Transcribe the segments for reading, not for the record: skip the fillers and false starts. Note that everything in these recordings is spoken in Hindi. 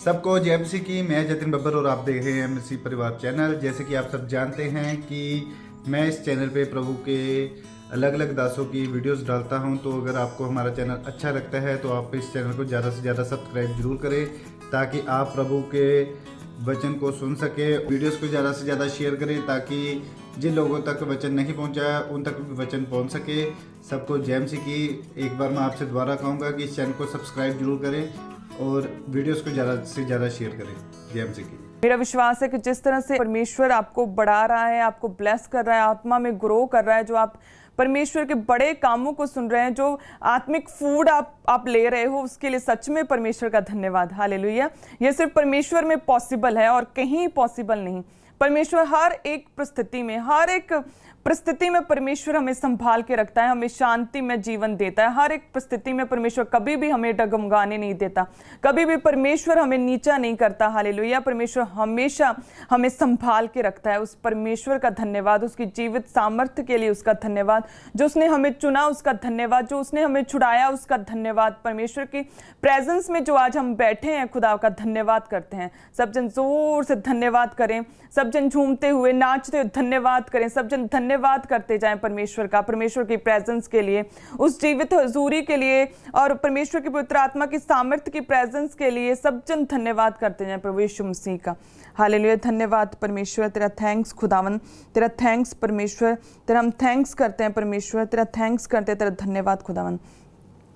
सबको जय मसीह की। मैं जतिन बब्बर और आप देख रहे हैं मसीह परिवार चैनल। जैसे कि आप सब जानते हैं कि मैं इस चैनल पे प्रभु के अलग अलग दासों की वीडियोस डालता हूं, तो अगर आपको हमारा चैनल अच्छा लगता है तो आप इस चैनल को ज़्यादा से ज़्यादा सब्सक्राइब जरूर करें, ताकि आप प्रभु के वचन को सुन सके। वीडियोस को ज़्यादा से ज़्यादा शेयर करें, ताकि जिन लोगों तक वचन नहीं पहुंचा उन तक भी वचन पहुंच सके। सबको जय मसीह की। एक बार मैं आपसे दोबारा कहूँगा कि इस चैनल को सब्सक्राइब जरूर करें और वीडियोस को ज़्यादा से ज़्यादा शेयर करें। जय मसीह की। मेरा विश्वास है कि जिस तरह से परमेश्वर आपको बढ़ा रहा है, आपको ब्लेस कर रहा है, आत्मा में ग्रो कर रहा है, जो आप परमेश्वर के बड़े कामों को सुन रहे हैं, जो आत्मिक फूड आप ले रहे हो, उसके लिए सच में परमेश्वर का धन्यवाद। हालेलुया। ये सिर्फ परमेश्वर में पॉसिबल है और कहीं पॉसिबल नहीं। परमेश्वर हर एक परिस्थिति में परमेश्वर हमें संभाल के रखता है, हमें शांति में जीवन देता है। हर एक परिस्थिति में परमेश्वर कभी भी हमें डगमगाने नहीं देता, कभी भी परमेश्वर हमें नीचा नहीं करता। हालेलुया। परमेश्वर हमेशा हमें संभाल के रखता है। उस परमेश्वर का धन्यवाद, उसकी जीवित सामर्थ्य के लिए उसका धन्यवाद, जो उसने हमें चुना उसका धन्यवाद, जो उसने हमें छुड़ाया उसका धन्यवाद। परमेश्वर की प्रेजेंस में जो आज हम बैठे हैं, खुदा का धन्यवाद करते हैं। सब जन जोर से धन्यवाद करें, सब जन झूमते हुए नाचते हुए धन्यवाद करें, सब जन धन्यवाद करते जाएं परमेश्वर का, परमेश्वर की प्रेजेंस के लिए, उस जीवित हजूरी के लिए और परमेश्वर की पवित्र आत्मा की सामर्थ्य की प्रेजेंस के लिए सब जन धन्यवाद करते जाएं प्रभु यीशु मसीह का। हालेलुया। धन्यवाद परमेश्वर, तेरा थैंक्स खुदावन, तेरा थैंक्स परमेश्वर, तेरा हम थैंक्स करते हैं परमेश्वर, तेरा थैंक्स करते हैं, तेरा धन्यवाद खुदावन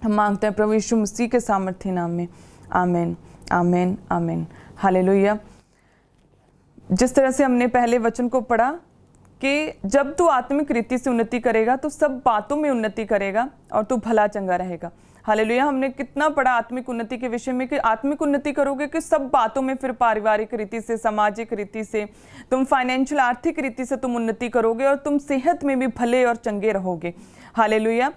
हम मांगते हैं प्रभु यीशु मसीह के सामर्थ्य नाम में। आमीन, आमीन, आमीन। हालेलुया। जिस तरह से हमने पहले वचन को पढ़ा कि जब तू आत्मिक रीति से उन्नति करेगा तो सब बातों में उन्नति करेगा और तू भला चंगा रहेगा। हालेलुया। हमने कितना पढ़ा आत्मिक उन्नति के विषय में कि आत्मिक उन्नति करोगे कि सब बातों में, फिर पारिवारिक रीति से, सामाजिक रीति से, तुम फाइनेंशियल आर्थिक रीति से तुम उन्नति करोगे और तुम सेहत में भी भले और चंगे रहोगे। हालेलुया।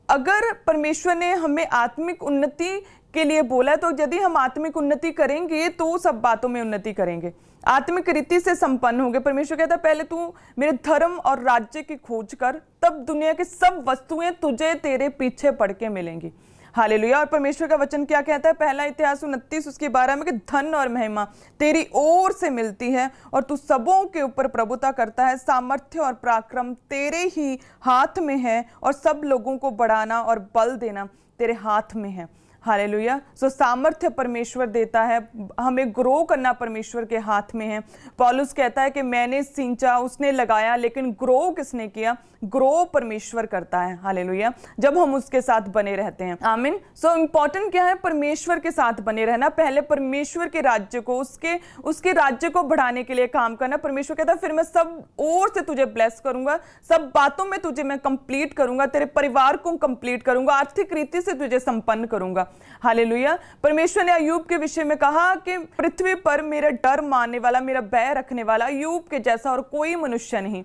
अगर परमेश्वर ने हमें आत्मिक उन्नति के लिए बोला, तो यदि हम आत्मिक उन्नति करेंगे तो सब बातों में उन्नति करेंगे, आत्मिक रीति से संपन्न होंगे। परमेश्वर कहता है पहले तू मेरे धर्म और राज्य की खोज कर, तब दुनिया की सब वस्तुएं तुझे तेरे पीछे पड़ के मिलेंगी। हालेलुया। और परमेश्वर का वचन क्या कहता है? पहला इतिहास 29 उसके 12 में कि धन और महिमा तेरी ओर से मिलती है और तू सबों के ऊपर प्रभुता करता है। सामर्थ्य और पराक्रम तेरे ही हाथ में है और सब लोगों को बढ़ाना और बल देना तेरे हाथ में है। हालेलुया। सामर्थ्य परमेश्वर देता है, हमें ग्रो करना परमेश्वर के हाथ में है। पौलुस कहता है कि मैंने सींचा, उसने लगाया, लेकिन ग्रो किसने किया? ग्रो परमेश्वर करता है। हालेलुया। जब हम उसके साथ बने रहते हैं। आमीन। इंपॉर्टेंट क्या है? परमेश्वर के साथ बने रहना। पहले परमेश्वर के राज्य को, उसके राज्य को बढ़ाने के लिए काम करना। परमेश्वर कहता है फिर मैं सब ओर से तुझे ब्लेस करूंगा, सब बातों में तुझे मैं कंप्लीट करूंगा, तेरे परिवार को कंप्लीट करूंगा, आर्थिक रीति से तुझे संपन्न करूंगा। हालेलुया। परमेश्वर ने अय्यूब के विषय में कहा कि पृथ्वी पर मेरा डर मानने वाला, मेरा भय रखने वाला अय्यूब के जैसा और कोई मनुष्य नहीं।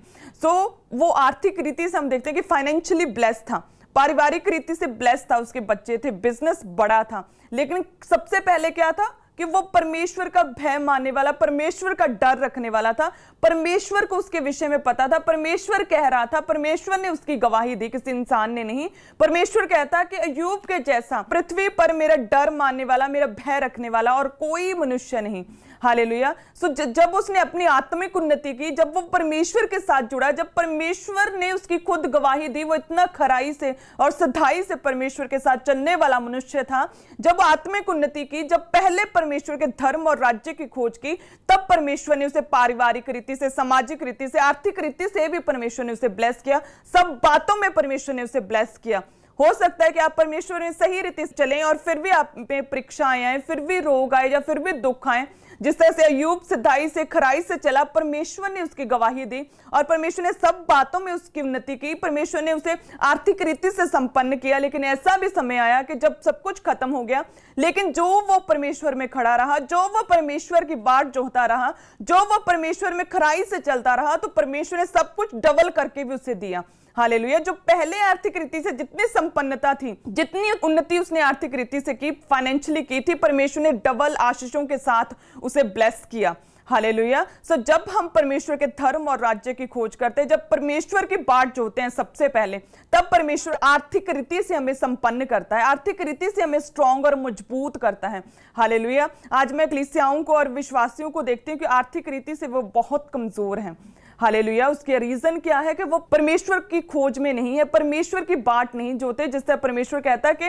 वो आर्थिक रीति से हम देखते हैं कि फाइनेंशियली ब्लेस्ड था, पारिवारिक रीति से ब्लेस्ड था, उसके बच्चे थे, बिजनेस बड़ा था, लेकिन सबसे पहले क्या था कि वो परमेश्वर का भय मानने वाला, परमेश्वर का डर रखने वाला था। परमेश्वर को उसके विषय में पता था, परमेश्वर कह रहा था, परमेश्वर ने उसकी गवाही दी, किसी इंसान ने नहीं। परमेश्वर कहता कि अय्यूब के जैसा पृथ्वी पर मेरा डर मानने वाला, मेरा भय रखने वाला और कोई मनुष्य नहीं। हालेलुया। जब उसने अपनी आत्मिक उन्नति की, जब वो परमेश्वर के साथ जुड़ा, जब परमेश्वर ने उसकी खुद गवाही दी, वो इतना खराई से और सच्चाई से परमेश्वर के साथ चलने वाला मनुष्य था। जब आत्मिक उन्नति की, जब पहले परमेश्वर के धर्म और राज्य की खोज की, तब परमेश्वर ने उसे पारिवारिक रीति से, सामाजिक रीति से, आर्थिक रीति से भी परमेश्वर ने उसे ब्लेस किया। सब बातों में परमेश्वर ने उसे ब्लेस किया। हो सकता है कि आप परमेश्वर ने सही रीति से चलें और फिर भी आप में परीक्षाएं आए, फिर भी रोग आए या फिर भी दुख आए। जिस तरह से अय्यूब सिद्धाई से, खराई से चला, परमेश्वर ने उसकी गवाही दी और परमेश्वर ने सब बातों में उसकी उन्नति की, परमेश्वर ने उसे आर्थिक रीति से संपन्न किया। लेकिन ऐसा भी समय आया कि जब सब कुछ खत्म हो गया, लेकिन जो वो परमेश्वर में खड़ा रहा, जो वो परमेश्वर की बाट जोहता रहा, जो वो परमेश्वर में खराई से चलता रहा, तो परमेश्वर ने सब कुछ डबल करके भी उसे दिया। हालेलुया। जो पहले आर्थिक रीति से जितनी संपन्नता थी, जितनी उन्नति उसने आर्थिक रीति से की, फाइनेंशियली की थी, परमेश्वर ने डबल आशीषों के साथ उसे ब्लेस किया। हालेलुया। सो जब हम परमेश्वर के धर्म और राज्य की खोज करते हैं, जब परमेश्वर की बाट जोते हैं सबसे पहले, तब परमेश्वर आर्थिक रीति से हमें संपन्न करता है, आर्थिक रीति से हमें स्ट्रांग और मजबूत करता है। हालेलुया। आज मैं कलीसियाओं को और विश्वासियों को देखती हूँ कि आर्थिक रीति से वो बहुत कमजोर हैं। हालेलुया। उसके रीजन क्या है कि वो परमेश्वर की खोज में नहीं है, परमेश्वर की बाट नहीं जोते। जिस तरह परमेश्वर कहता है कि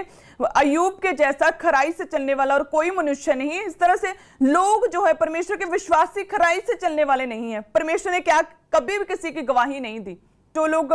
अय्यूब के जैसा खराई से चलने वाला और कोई मनुष्य नहीं। इस तरह से लोग जो है परमेश्वर के विश्वासी खराई से चलने वाले नहीं है। परमेश्वर ने क्या कभी भी किसी की गवाही नहीं दी। जो लोग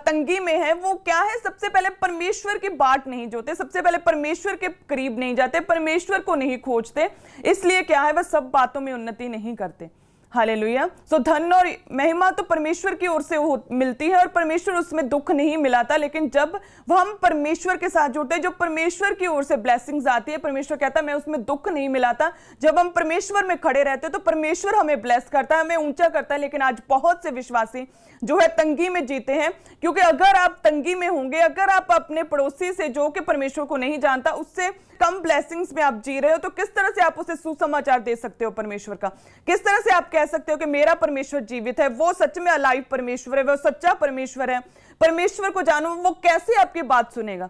तंगी में है वो क्या है, सबसे पहले परमेश्वर की बाट नहीं जोते, सबसे पहले परमेश्वर के करीब नहीं जाते, परमेश्वर को नहीं खोजते। इसलिए क्या है, वह सब बातों में उन्नति नहीं करते। हालेलुया। सो धन और महिमा तो परमेश्वर की ओर से मिलती है और परमेश्वर उसमें दुख नहीं मिलाता। लेकिन जब हम परमेश्वर के साथ जुड़ते हैं, जो परमेश्वर की ओर से ब्लेसिंग्स आती है, परमेश्वर कहता है मैं उसमें दुख नहीं मिलाता। जब हम परमेश्वर में खड़े रहते हैं तो परमेश्वर हमें ब्लेस करता है, हमें ऊंचा करता है। लेकिन आज बहुत से विश्वासी जो है तंगी में जीते हैं, क्योंकि अगर आप तंगी में होंगे, अगर आप अपने पड़ोसी से जो कि परमेश्वर को नहीं जानता उससे कम ब्लेसिंग्स में आप जी रहे हो, तो किस तरह से आप उसे सुसमाचार दे सकते हो परमेश्वर का? किस तरह से आप कह सकते हो कि मेरा परमेश्वर जीवित है, वो सच में अलाइव परमेश्वर है, वो सच्चा परमेश्वर है, परमेश्वर को जानो? वो कैसे आपकी बात सुनेगा?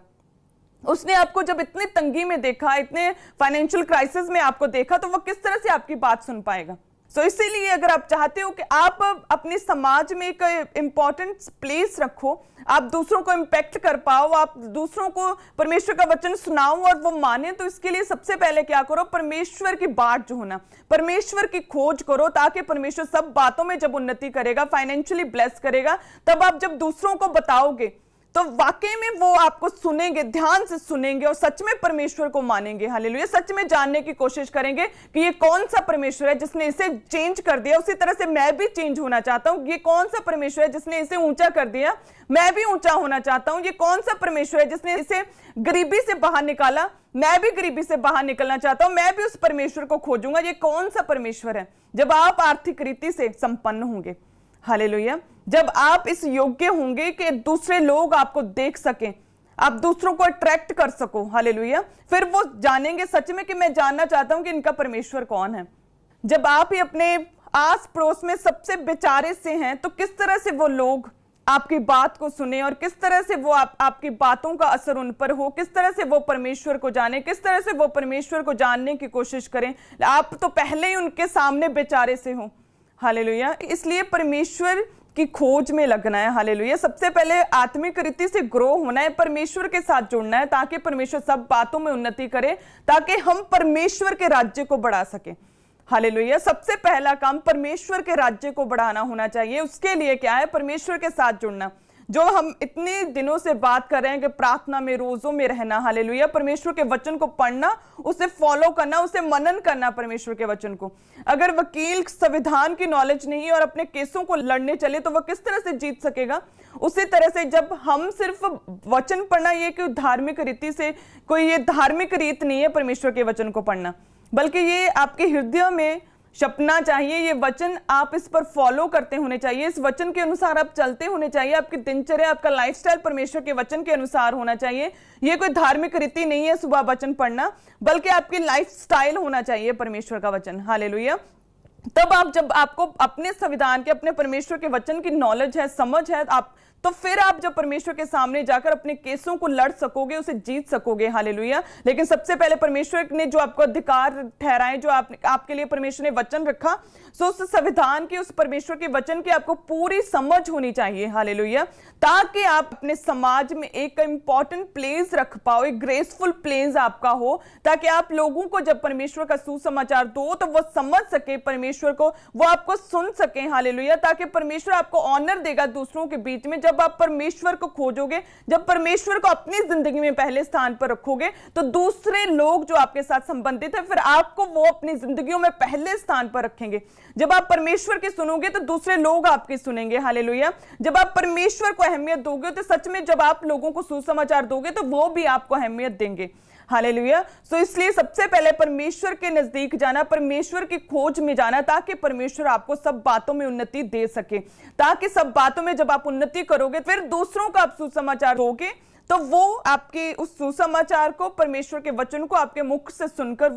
उसने आपको जब इतनी तंगी में देखा, इतने फाइनेंशियल क्राइसिस में आपको देखा, तो वो किस तरह से आपकी बात सुन पाएगा? सो इसीलिए अगर आप चाहते हो कि आप अपने समाज में एक इंपॉर्टेंट प्लेस रखो, आप दूसरों को इंपैक्ट कर पाओ, आप दूसरों को परमेश्वर का वचन सुनाओ और वो माने, तो इसके लिए सबसे पहले क्या करो, परमेश्वर की बाट जो होना, परमेश्वर की खोज करो, ताकि परमेश्वर सब बातों में जब उन्नति करेगा, फाइनेंशियली ब्लेस करेगा, तब आप जब दूसरों को बताओगे तो वाकई में वो आपको सुनेंगे, ध्यान से सुनेंगे और सच में परमेश्वर को मानेंगे। हालेलुया। सच में जानने की कोशिश करेंगे कि ये कौन सा परमेश्वर है जिसने इसे चेंज कर दिया, उसी तरह से मैं भी चेंज होना चाहता हूं। ये कौन सा परमेश्वर है जिसने इसे ऊंचा कर दिया, मैं भी ऊंचा होना चाहता हूं। ये कौन सा परमेश्वर है जिसने इसे गरीबी से बाहर निकाला, मैं भी गरीबी से बाहर निकलना चाहता हूं, मैं भी उस परमेश्वर को खोजूंगा। ये कौन सा परमेश्वर है? जब आप आर्थिक रीति से संपन्न होंगे, हालेलुया, जब आप इस योग्य होंगे कि दूसरे लोग आपको देख सकें, आप दूसरों को अट्रैक्ट कर सको, हालेलुया, फिर वो जानेंगे सच में कि मैं जानना चाहता हूं कि इनका परमेश्वर कौन है। जब आप ही अपने आस पड़ोस में सबसे बेचारे से हैं, तो किस तरह से वो लोग आपकी बात को सुने और किस तरह से वो आपकी बातों का असर उन पर हो, किस तरह से वो परमेश्वर को जाने, किस तरह से वो परमेश्वर को जानने की कोशिश करें। आप तो पहले ही उनके सामने बेचारे से हो। हालेलुया। इसलिए परमेश्वर की खोज में लगना है। हालेलुया। सबसे पहले आत्मिक रीति से ग्रो होना है, परमेश्वर के साथ जुड़ना है, ताकि परमेश्वर सब बातों में उन्नति करे, ताकि हम परमेश्वर के राज्य को बढ़ा सके। हालेलुया। सबसे पहला काम परमेश्वर के राज्य को बढ़ाना होना चाहिए। उसके लिए क्या है? परमेश्वर के साथ जुड़ना। जो हम इतने दिनों से बात कर रहे हैं कि प्रार्थना में, रोजों में रहना, हालेलुया, परमेश्वर के वचन को पढ़ना, उसे फॉलो करना, उसे मनन करना परमेश्वर के वचन को। अगर वकील संविधान की नॉलेज नहीं और अपने केसों को लड़ने चले तो वह किस तरह से जीत सकेगा? उसी तरह से जब हम सिर्फ वचन पढ़ना, ये कोई धार्मिक रीति से, कोई ये धार्मिक रीत नहीं है परमेश्वर के वचन को पढ़ना, बल्कि ये आपके हृदय में छपना चाहिए। ये वचन आप इस पर फॉलो करते होने चाहिए, इस वचन के अनुसार आप चलते होने चाहिए। आपकी दिनचर्या, आपका लाइफस्टाइल परमेश्वर के वचन के अनुसार होना चाहिए। ये कोई धार्मिक रीति नहीं है सुबह वचन पढ़ना, बल्कि आपकी लाइफस्टाइल होना चाहिए परमेश्वर का वचन। हालेलुया। तब आप, जब आपको अपने संविधान के, अपने परमेश्वर के वचन की नॉलेज है, समझ है, आप तो फिर आप जब परमेश्वर के सामने जाकर अपने केसों को लड़ सकोगे, उसे जीत सकोगे। हालेलुया। लेकिन सबसे पहले परमेश्वर ने जो आपको अधिकार ठहराए, जो आपके लिए परमेश्वर ने वचन रखा, सो उस संविधान के, उस परमेश्वर के वचन की आपको पूरी समझ होनी चाहिए। हालेलुया। ताकि आप अपने समाज में एक इंपॉर्टेंट प्लेस रख पाओ, एक ग्रेसफुल प्लेस आपका हो, ताकि आप लोगों को जब परमेश्वर का सुसमाचार दो तो वो समझ सके परमेश्वर को, वो आपको सुन सके। हालेलुया। ताकि परमेश्वर आपको ऑनर देगा दूसरों के बीच में। जब आप परमेश्वर को खोजोगे, जब परमेश्वर को अपनी जिंदगी में पहले स्थान पर रखोगे, तो दूसरे लोग जो आपके साथ संबंधित है, फिर आपको वो अपनी जिंदगियों में पहले स्थान पर रखेंगे। जब आप परमेश्वर की सुनोगे तो दूसरे लोग आपकी सुनेंगे। हालेलुया। जब आप परमेश्वर को अहमियत दोगे तो सच में जब आप लोगों को सुसमाचार दोगे तो वो भी आपको अहमियत देंगे। हालेलुया। सो इसलिए सबसे पहले परमेश्वर के नजदीक जाना, परमेश्वर की खोज में जाना, ताकि परमेश्वर आपको सब बातों में उन्नति दे सके। ताकि सब बातों में जब आप उन्नति करोगे, फिर दूसरों को आप सुसमाचार दोगे, तो वो आपके उस सुसमाचार को, परमेश्वर के वचन को आपके मुख से सुनकर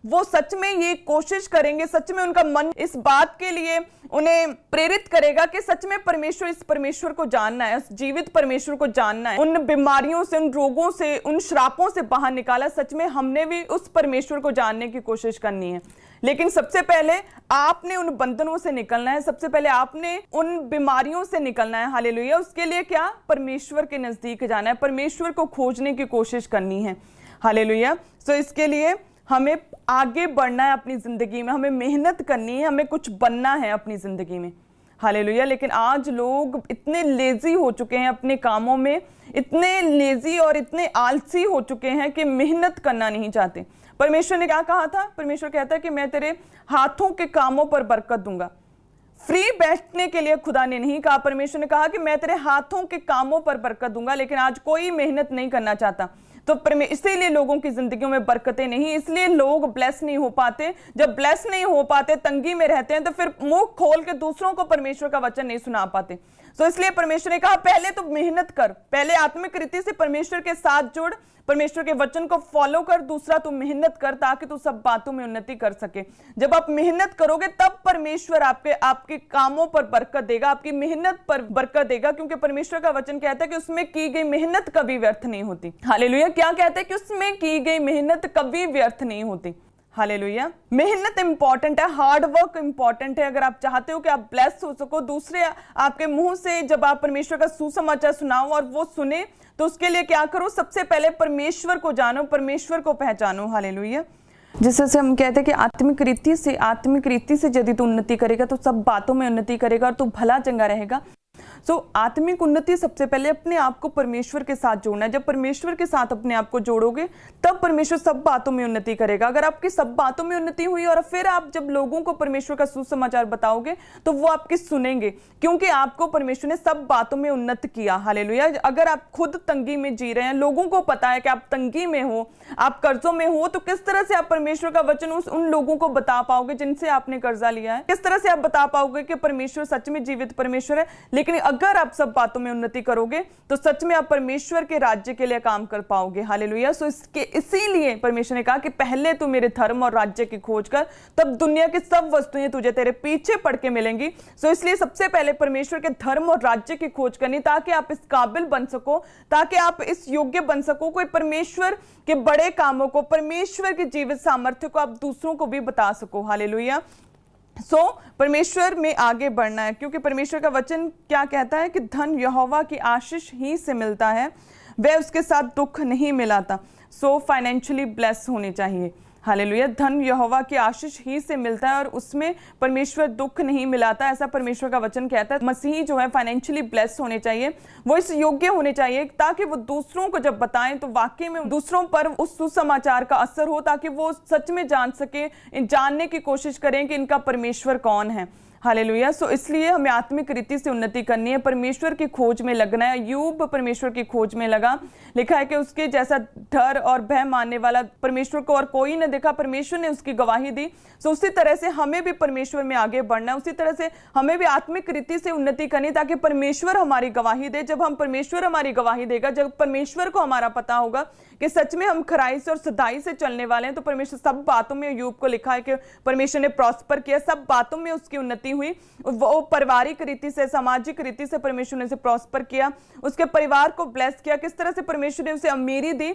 वो सच में ये कोशिश करेंगे, सच में उनका मन इस बात के लिए उन्हें प्रेरित करेगा कि सच में परमेश्वर, इस परमेश्वर को जानना है, उस जीवित परमेश्वर को जानना है। उन बीमारियों से, उन रोगों से, उन श्रापों से बाहर निकाला, सच में हमने भी उस परमेश्वर को जानने की कोशिश करनी है। लेकिन सबसे पहले आपने उन बंधनों से निकलना है, सबसे पहले आपने उन बीमारियों से निकलना है। हालेलुया। उसके लिए क्या? परमेश्वर के नजदीक जाना है, परमेश्वर को खोजने की कोशिश करनी है। हालेलुया। सो इसके लिए हमें आगे बढ़ना है अपनी जिंदगी में, हमें मेहनत करनी है, हमें कुछ बनना है अपनी जिंदगी में। हालेलुया। लेकिन आज लोग इतने लेजी हो चुके हैं अपने कामों में, इतने लेजी और इतने आलसी हो चुके हैं कि मेहनत करना नहीं चाहते। परमेश्वर ने क्या कहा था? परमेश्वर कहता है कि मैं तेरे हाथों के कामों पर बरकत दूंगा। फ्री बैठने के लिए खुदा ने नहीं कहा, परमेश्वर ने कहा कि मैं तेरे हाथों के कामों पर बरकत दूंगा। लेकिन आज कोई मेहनत नहीं करना चाहता, तो इसीलिए लोगों की जिंदगियों में बरकतें नहीं, इसलिए लोग ब्लेस नहीं हो पाते। जब ब्लेस नहीं हो पाते, तंगी में रहते हैं, तो फिर मुंह खोल के दूसरों को परमेश्वर का वचन नहीं सुना पाते। तो इसलिए परमेश्वर ने कहा पहले तो मेहनत कर, पहले आत्मिक रीति से परमेश्वर के साथ जुड़, परमेश्वर के वचन को फॉलो कर। दूसरा तू मेहनत कर ताकि तू सब बातों में उन्नति कर सके। जब आप मेहनत करोगे तब परमेश्वर आपके कामों पर बरकत देगा, आपकी मेहनत पर बरकत देगा, क्योंकि परमेश्वर का वचन कहता है कि उसमें की गई मेहनत कभी व्यर्थ नहीं होती। हालेलुया। क्या कहता है? कि उसमें की गई मेहनत कभी व्यर्थ नहीं होती। हालेलुया। मेहनत इंपॉर्टेंट है, हार्ड वर्क इंपॉर्टेंट है। अगर आप चाहते हो कि आप ब्लेस हो सको, दूसरे आपके मुंह से जब आप परमेश्वर का सुसमाचार सुनाओ और वो सुने, तो उसके लिए क्या करो? सबसे पहले परमेश्वर को जानो, परमेश्वर को पहचानो। हालेलुया। जिससे हम कहते हैं कि आत्मिक रीति से यदि तू उन्नति करेगा तो सब बातों में उन्नति करेगा और तू भला चंगा रहेगा। सो आत्मिक उन्नति सबसे पहले अपने आप को परमेश्वर के साथ जोड़ना है। जब परमेश्वर के साथ अपने आप को जोड़ोगे तब परमेश्वर सब बातों में उन्नति करेगा। अगर आपकी सब बातों में उन्नति हुई और फिर आप जब लोगों को परमेश्वर का सुसमाचार बताओगे तो वो आपकी सुनेंगे, क्योंकि आपको परमेश्वर ने सब बातों में उन्नत किया। हालेलुया। अगर आप खुद तंगी में जी रहे हैं, लोगों को पता है कि आप तंगी में हो, आप कर्जों में हो, तो किस तरह से आप परमेश्वर का वचन उन लोगों को बता पाओगे जिनसे आपने कर्जा लिया है? किस तरह से आप बता पाओगे कि परमेश्वर सच में जीवित परमेश्वर है? लेकिन अगर आप सब बातों में उन्नति करोगे तो सच में आप परमेश्वर के राज्य के लिए काम कर पाओगे। हालेलुया। सो इसीलिए परमेश्वर ने कहा कि पहले तू मेरे धर्म और राज्य की खोज कर, तब दुनिया की सब वस्तुएं तुझे तेरे पीछे पड़ के मिलेंगी। सो इसलिए सबसे पहले परमेश्वर के धर्म और राज्य की खोज करनी, ताकि आप इस काबिल बन सको, ताकि आप इस योग्य बन सको, कोई परमेश्वर के बड़े कामों को, परमेश्वर के जीवित सामर्थ्य को आप दूसरों को भी बता सको। हालेलुया। परमेश्वर में आगे बढ़ना है, क्योंकि परमेश्वर का वचन क्या कहता है कि धन यहोवा की आशीष ही से मिलता है, वह उसके साथ दुख नहीं मिलाता। फाइनेंशियली ब्लेस होने चाहिए। हालेलुया। धन यहोवा की आशीष ही से मिलता है और उसमें परमेश्वर दुख नहीं मिलाता, ऐसा परमेश्वर का वचन कहता है। मसीही जो है फाइनेंशियली ब्लेस होने चाहिए, वो इस योग्य होने चाहिए ताकि वो दूसरों को जब बताएं तो वाकई में दूसरों पर उस सुसमाचार का असर हो, ताकि वो सच में जान सके, जानने की कोशिश करें कि इनका परमेश्वर कौन है। हालेलुया। इसलिए हमें आत्मिक रीति से उन्नति करनी है, परमेश्वर की खोज में लगना है। अय्यूब परमेश्वर की खोज में लगा, लिखा है कि उसके जैसा डर और भय मानने वाला परमेश्वर को और कोई न देखा, परमेश्वर ने उसकी गवाही दी। उसी तरह से हमें भी परमेश्वर में आगे बढ़ना है, उसी तरह से हमें भी आत्मिक रीति से उन्नति करनी, ताकि परमेश्वर हमारी गवाही दे। जब हम परमेश्वर हमारी गवाही देगा, जब परमेश्वर को हमारा पता होगा कि सच में हम खराई से और सदाई से चलने वाले हैं, तो परमेश्वर सब बातों में, अय्यूब को लिखा है कि परमेश्वर ने प्रॉस्पर किया, सब बातों में उसकी उन्नति हुई। वो पारिवारिक रीति से, सामाजिक रीति से परमेश्वर ने उसे प्रॉस्पर किया, उसके परिवार को ब्लेस किया। किस तरह से परमेश्वर ने उसे अमीरी दी?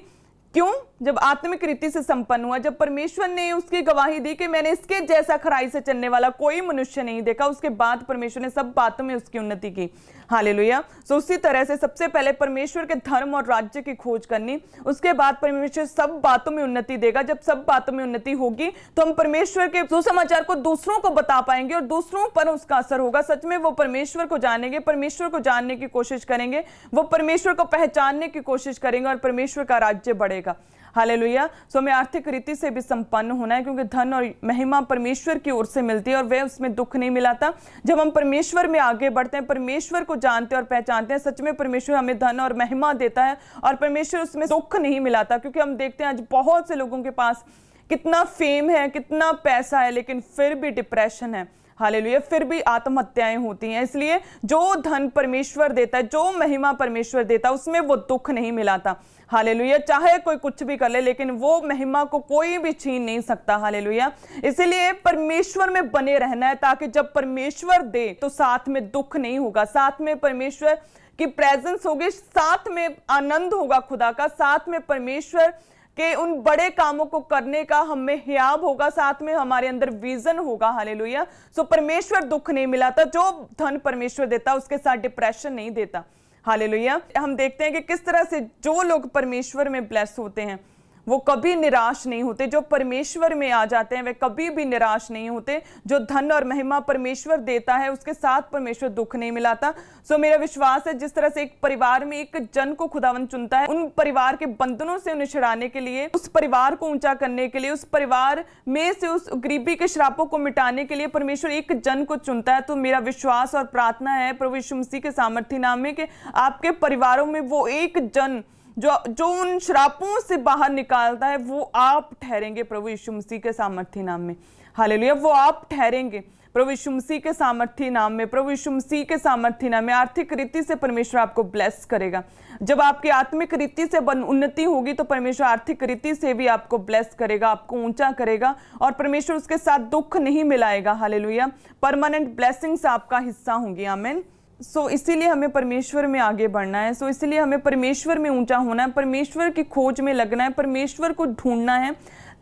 क्यों? जब आत्मिक रीति से संपन्न हुआ, जब परमेश्वर ने उसकी गवाही दी कि मैंने इसके जैसा खराई से चलने वाला कोई मनुष्य नहीं देखा, उसके बाद परमेश्वर ने सब बातों में उसकी उन्नति की। हालेलुया। उसी तरह से सबसे पहले परमेश्वर के धर्म और राज्य की खोज करनी, उसके बाद परमेश्वर सब बातों में उन्नति देगा। जब सब बातों में उन्नति होगी तो हम परमेश्वर के सुसमाचार को दूसरों को बता पाएंगे और दूसरों पर उसका असर होगा। सच में वो परमेश्वर को जानेंगे, परमेश्वर को जानने की कोशिश करेंगे, वो परमेश्वर को पहचानने की कोशिश करेंगे और परमेश्वर का राज्य बढ़ेगा। हालेलुया। हमें आर्थिक रीति से भी संपन्न होना है, क्योंकि धन और महिमा परमेश्वर की ओर से मिलती है और वह उसमें दुख नहीं मिलाता। जब हम परमेश्वर में आगे बढ़ते हैं, परमेश्वर को जानते और पहचानते हैं, सच में परमेश्वर हमें धन और महिमा देता है और परमेश्वर उसमें दुख नहीं मिलाता। क्योंकि हम देखते हैं आज बहुत से लोगों के पास कितना फेम है, कितना पैसा है, लेकिन फिर भी डिप्रेशन है। हालेलुया, फिर भी आत्महत्याएं होती हैं। इसलिए जो धन परमेश्वर देता है, जो महिमा परमेश्वर देता है, उसमें वो दुख नहीं मिलाता। हालेलुया, चाहे कोई कुछ भी कर ले, लेकिन वो महिमा को कोई भी छीन नहीं सकता। हालेलुया, इसीलिए परमेश्वर में बने रहना है, ताकि जब परमेश्वर दे तो साथ में दुख नहीं होगा, साथ में परमेश्वर की प्रेजेंस होगी, साथ में आनंद होगा खुदा का, साथ में परमेश्वर के उन बड़े कामों को करने का हमें हियाब होगा, साथ में हमारे अंदर विजन होगा। हालेलुया, सो परमेश्वर दुख नहीं मिलाता। जो धन परमेश्वर देता उसके साथ डिप्रेशन नहीं देता। हालेलुया, हम देखते हैं कि किस तरह से जो लोग परमेश्वर में ब्लेस होते हैं वो कभी निराश नहीं होते। जो परमेश्वर में आ जाते हैं वे कभी भी निराश नहीं होते। जो धन और महिमा परमेश्वर देता है उसके साथ परमेश्वर दुख नहीं मिलाता। सो मेरा विश्वास है जिस तरह से एक परिवार में एक जन को खुदावन चुनता है, उन परिवार के बंधनों से उन्हें छुड़ाने के लिए, उस परिवार को ऊंचा करने के लिए, उस परिवार में से उस गरीबी के श्रापों को मिटाने के लिए परमेश्वर एक जन को चुनता है। तो मेरा विश्वास और प्रार्थना है प्रभु यीशु मसीह के सामर्थी नाम में कि आपके परिवारों में वो एक जन जो उन श्रापों से बाहर निकालता है वो आप ठहरेंगे प्रभु यीशु मसीह के सामर्थी नाम में। हालेलुया, वो आप ठहरेंगे प्रभु यीशु मसीह के सामर्थी नाम में। प्रभु यीशु मसीह के सामर्थी नाम में आर्थिक रीति से परमेश्वर आपको ब्लेस करेगा। जब आपकी आत्मिक रीति से उन्नति होगी तो परमेश्वर आर्थिक रीति से भी आपको ब्लेस करेगा, आपको ऊंचा करेगा, और परमेश्वर उसके साथ दुख नहीं मिलाएगा। हालेलुया, परमानेंट ब्लेसिंग्स आपका हिस्सा होंगी। आमीन। सो इसीलिए हमें परमेश्वर में आगे बढ़ना है। सो इसीलिए हमें परमेश्वर में ऊंचा होना है, परमेश्वर की खोज में लगना है, परमेश्वर को ढूंढना है,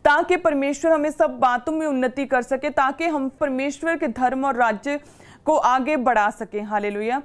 ताकि परमेश्वर हमें सब बातों में उन्नति कर सके, ताकि हम परमेश्वर के धर्म और राज्य को आगे बढ़ा सके। हालेलुया,